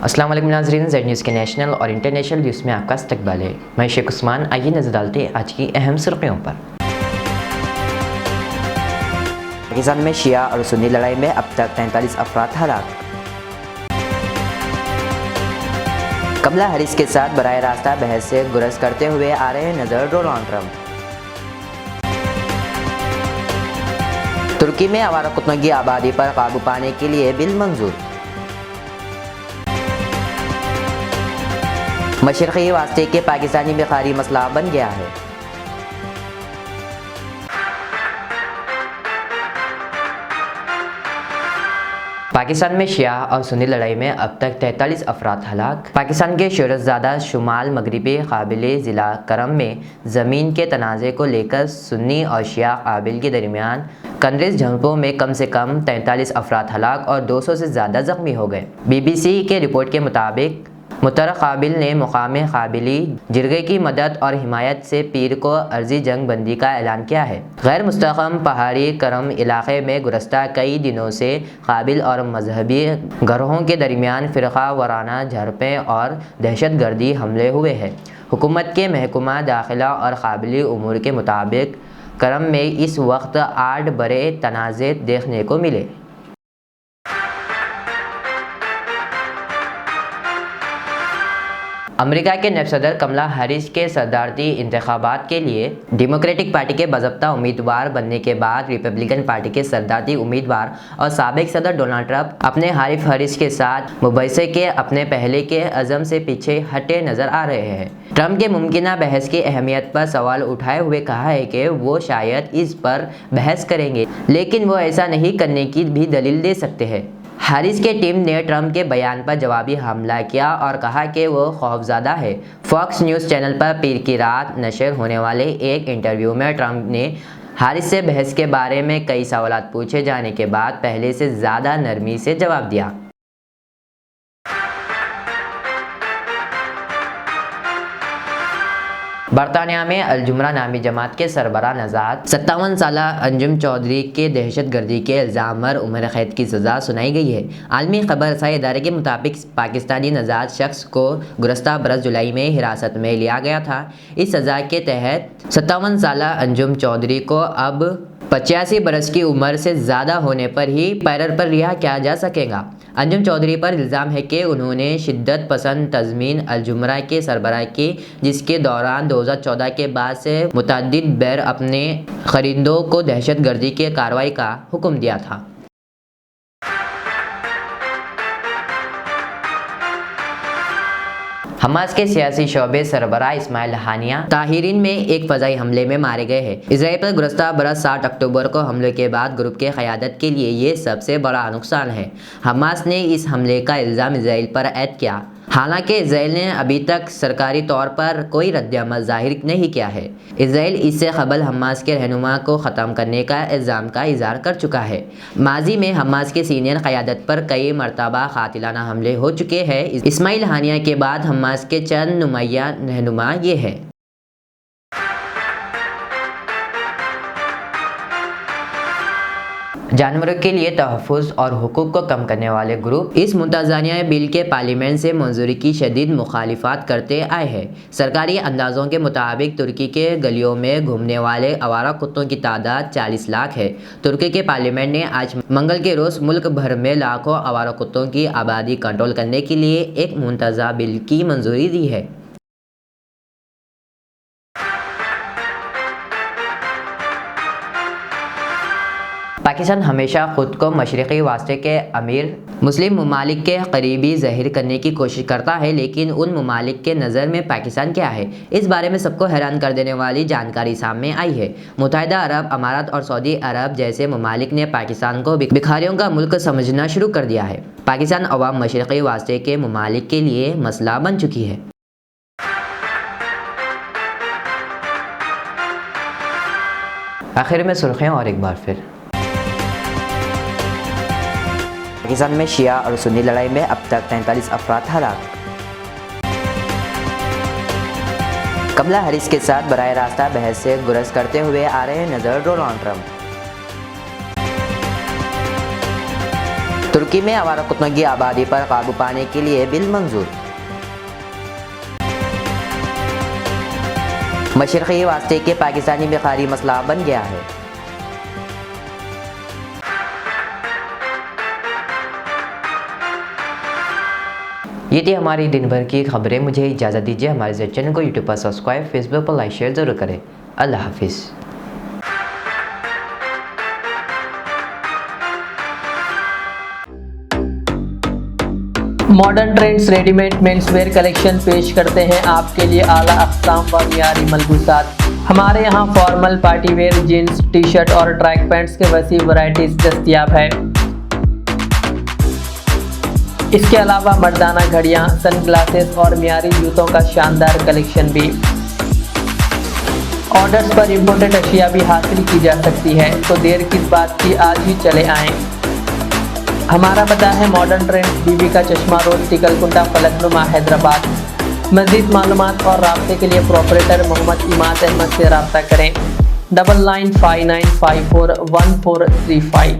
अस्सलाम वालेकुम नाज़रीन, ज़ेड न्यूज़ के नेशनल और इंटरनेशनल न्यूज़ में आपका इस्तकबाल है। मैं शेख उस्मान। आइए नज़र डालते हैं आज की अहम सुर्खियों पर। पाकिस्तान में शिया और सुन्नी लड़ाई में अब तक 43 अफराद हलाक। कमला हैरिस के साथ बराह रास्ता बहस से गुरेज करते हुए आ रहे नज़र डोनाल्ड ट्रंप। तुर्की में आवारा कुत्तों की आबादी पर काबू पाने के लिए बिल मंजूर। मशरक़ी वास्ते के पाकिस्तानी बिखारी मसला बन गया है। पाकिस्तान में शिया और सुन्नी लड़ाई में अब तक 43 अफराद हलाक। पाकिस्तान के शोहरज़ादा शुमाल मगरबी काबिल ज़िला करम में ज़मीन के तनाज़े को लेकर सुन्नी और शिया काबिल के दरमियान कंदरेज झड़पों में कम से कम 43 अफराद हलाक और 200 से ज़्यादा ज़ख्मी हो गए। BBC के रिपोर्ट के मुताबिक मुतरक़ काबिल ने मुकामी काबिली जिरगे की मदद और हिमायत से पीर को अर्जी जंग बंदी का ऐलान किया है। गैर मुस्तहकम पहाड़ी करम इलाके में गुज़श्ता कई दिनों से काबिल और मजहबी गरोहों के दरमियान फ़िरक़ा वाराना झड़पें और दहशत गर्दी हमले हुए हैं। हुकूमत के महकमा दाखिला और काबिली उमूर के मुताबिक करम में इस वक्त 8 बड़े तनाज़े देखने को मिले। अमेरिका के नायब सदर कमला हैरिस के सदारती इंतखाबात के लिए डेमोक्रेटिक पार्टी के बाज़ाब्ता उम्मीदवार बनने के बाद रिपब्लिकन पार्टी के सदारती उम्मीदवार और साबिक सदर डोनाल्ड ट्रंप अपने हारिफ हैरिस के साथ मुबाहिसे के अपने पहले के अज़म से पीछे हटे नज़र आ रहे हैं। ट्रंप के मुमकिना बहस की अहमियत पर सवाल उठाए हुए कहा है कि वो शायद इस पर बहस करेंगे, लेकिन वो ऐसा नहीं करने की भी दलील दे सकते हैं। हैरिस के टीम ने ट्रंप के बयान पर जवाबी हमला किया और कहा कि वो खौफज़दा है। फॉक्स न्यूज़ चैनल पर पीर की रात नशर होने वाले एक इंटरव्यू में ट्रंप ने हैरिस से बहस के बारे में कई सवालात पूछे जाने के बाद पहले से ज़्यादा नरमी से जवाब दिया। बरतानिया में अल-जुमरा नामी जमात के सरबराह नज़ात 57 साला अंजुम चौधरी के दहशत गर्दी के इल्ज़ाम पर उम्र कैद की सज़ा सुनाई गई है। आलमी खबर रसाई इदारे के मुताबिक पाकिस्तानी नज़ात शख्स को गुज़श्ता बरस जुलाई में हिरासत में लिया गया था। इस सज़ा के तहत 57 साला अंजुम चौधरी को अब 85 बरस की उम्र से ज़्यादा होने पर ही पैरर पर रिहा किया जा सकेगा। अंजुम चौधरी पर इल्ज़ाम है कि उन्होंने शिद्दत पसंद तज़मीन अल-जुमरा के सरबराह की, जिसके दौरान 2014 के बाद से मुतअद्दिद बार अपने खरीदों को दहशत गर्दी की कार्रवाई का हुक्म दिया था। हमास के सियासी शोबे सरबराह इस्माइल हानिया ताहिरीन में एक फ़ज़ाई हमले में मारे गए हैं। इजराइल पर गुज़श्ता बरस 7 अक्टूबर को हमले के बाद ग्रुप के क़यादत के लिए ये सबसे बड़ा नुकसान है। हमास ने इस हमले का इल्ज़ाम इजराइल पर ऐद किया। हालांकि इजराइल ने अभी तक सरकारी तौर पर कोई रद्द-ए-अमल ज़ाहिर नहीं किया है। इजराइल इससे कबल हमास के रहनुमा को ख़त्म करने का इल्ज़ाम का इज़हार कर चुका है। माजी में हमास के सीनियर क़यादत पर कई मरतबा क़ातिलाना हमले हो चुके हैं। इस्माइल हानिया के बाद हमास के चंद नुमाया रहनुमा ये है। जानवरों के लिए तहफ़्फ़ुज़ और हुकूक को कम करने वाले ग्रुप इस मुतज़ानिया बिल के पार्लियामेंट से मंजूरी की शदीद मुखालिफत करते आए हैं। सरकारी अंदाज़ों के मुताबिक तुर्की के गलियों में घूमने वाले आवारा कुत्तों की तादाद 40 लाख है। तुर्की के पार्लियामेंट ने आज मंगल के रोज़ मुल्क भर में लाखों आवारा कुत्तों की आबादी कंट्रोल करने के लिए एक मुंतज़ा बिल की मंजूरी दी है। पाकिस्तान हमेशा ख़ुद को मशरक़ी वास्ते के अमीर मुस्लिम ममालिक के करीबी ज़ाहिर करने की कोशिश करता है, लेकिन उन ममालिक के नज़र में पाकिस्तान क्या है, इस बारे में सबको हैरान कर देने वाली जानकारी सामने आई है। मुत्तहिदा अरब अमारात और सऊदी अरब जैसे ममालिक ने पाकिस्तान को भिखारियों का मुल्क समझना शुरू कर दिया है। पाकिस्तान अवाम मशरक़ी वास्ते के ममालिक के लिए मसला बन चुकी है। आखिर में सुर्खियाँ और एक बार फिर। पाकिस्तान में शिया और सुन्नी लड़ाई में अब तक 43 अफराद हलाक। कमला हैरिस के साथ बराह रास्ता बहस से गुरेज करते हुए आ रहे नज़र डोनाल्ड ट्रंप। ترکی میں آوارہ کتوں کی آبادی پر قابو پانے کے لیے بل منظور۔ مشرقی واسطے کے پاکستانی بخاری مسئلہ بن گیا ہے۔ یہ تھی ہماری دن بھر کی خبریں۔ مجھے اجازت دیجیے، ہمارے چینل کو یوٹیوب پر سبسکرائب، فیس بک پر لائک شیئر ضرور کریں۔ اللہ حافظ۔ Modern trends ready made means where collection پیش کرتے ہیں آپ کے لیے اعلیٰ اقسام و معیاری ملبوسات۔ ہمارے یہاں formal, party wear, jeans, T shirt اور ٹریک پینٹس کے وسیع ورائٹیز دستیاب ہے۔ اس کے علاوہ مردانہ گھڑیاں، سن گلاسز اور معیاری جوتوں کا شاندار کلیکشن بھی۔ آرڈرز پر امپورٹڈ اشیاء بھی حاصل کی جا سکتی ہے، تو دیر کس بات کی، آج ہی چلے آئیں۔ ہمارا پتہ ہے ماڈرن ٹرینڈز، بی بی کا چشمہ روڈ، ٹکل کنڈا، فلک نما، حیدرآباد۔ مزید معلومات اور رابطے کے لیے پروپریٹر محمد اماد احمد سے رابطہ کریں۔ 9959541435۔